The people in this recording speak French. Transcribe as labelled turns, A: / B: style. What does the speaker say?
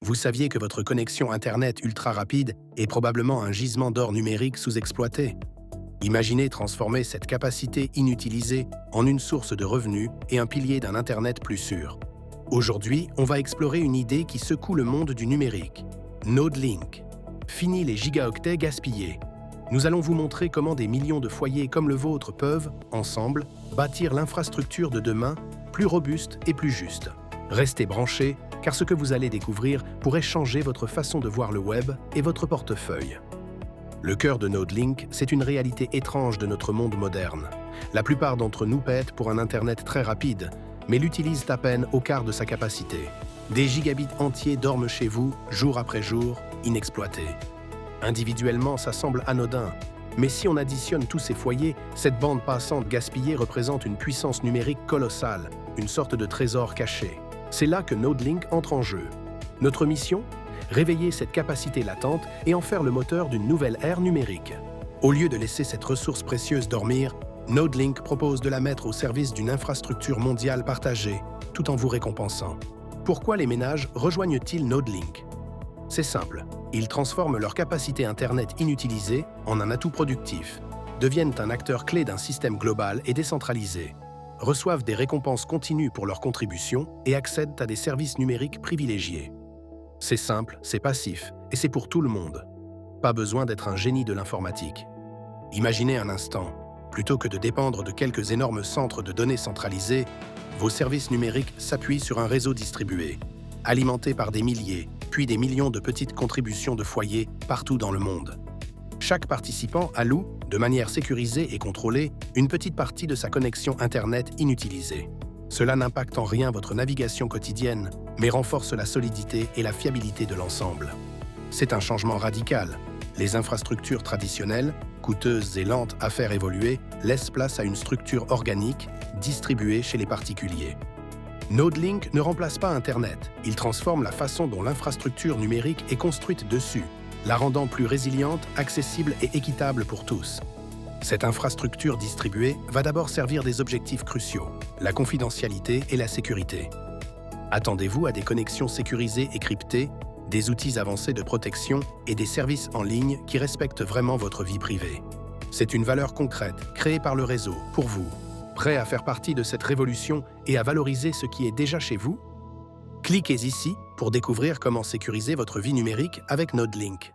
A: Vous saviez que votre connexion Internet ultra rapide est probablement un gisement d'or numérique sous-exploité? Imaginez transformer cette capacité inutilisée en une source de revenus et un pilier d'un Internet plus sûr. Aujourd'hui, on va explorer une idée qui secoue le monde du numérique. NodeLink. Fini les gigaoctets gaspillés. Nous allons vous montrer comment des millions de foyers comme le vôtre peuvent, ensemble, bâtir l'infrastructure de demain plus robuste et plus juste. Restez branchés, car ce que vous allez découvrir pourrait changer votre façon de voir le web et votre portefeuille. Le cœur de NodeLink, c'est une réalité étrange de notre monde moderne. La plupart d'entre nous paient pour un Internet très rapide, mais l'utilisent à peine au quart de sa capacité. Des gigabits entiers dorment chez vous, jour après jour, inexploités. Individuellement, ça semble anodin, mais si on additionne tous ces foyers, cette bande passante gaspillée représente une puissance numérique colossale, une sorte de trésor caché. C'est là que NodeLink entre en jeu. Notre mission? Réveiller cette capacité latente et en faire le moteur d'une nouvelle ère numérique. Au lieu de laisser cette ressource précieuse dormir, NodeLink propose de la mettre au service d'une infrastructure mondiale partagée, tout en vous récompensant. Pourquoi les ménages rejoignent-ils NodeLink? C'est simple, ils transforment leur capacité Internet inutilisée en un atout productif, deviennent un acteur clé d'un système global et décentralisé, reçoivent des récompenses continues pour leurs contributions et accèdent à des services numériques privilégiés. C'est simple, c'est passif, et c'est pour tout le monde. Pas besoin d'être un génie de l'informatique. Imaginez un instant, plutôt que de dépendre de quelques énormes centres de données centralisés, vos services numériques s'appuient sur un réseau distribué, alimenté par des milliers, puis des millions de petites contributions de foyers partout dans le monde. Chaque participant alloue, de manière sécurisée et contrôlée, une petite partie de sa connexion Internet inutilisée. Cela n'impacte en rien votre navigation quotidienne, mais renforce la solidité et la fiabilité de l'ensemble. C'est un changement radical. Les infrastructures traditionnelles, coûteuses et lentes à faire évoluer, laissent place à une structure organique, distribuée chez les particuliers. NodeLink ne remplace pas Internet, il transforme la façon dont l'infrastructure numérique est construite dessus, la rendant plus résiliente, accessible et équitable pour tous. Cette infrastructure distribuée va d'abord servir des objectifs cruciaux, la confidentialité et la sécurité. Attendez-vous à des connexions sécurisées et cryptées, des outils avancés de protection et des services en ligne qui respectent vraiment votre vie privée. C'est une valeur concrète, créée par le réseau, pour vous. Prêt à faire partie de cette révolution et à valoriser ce qui est déjà chez vous? Cliquez ici pour découvrir comment sécuriser votre vie numérique avec NodeLink.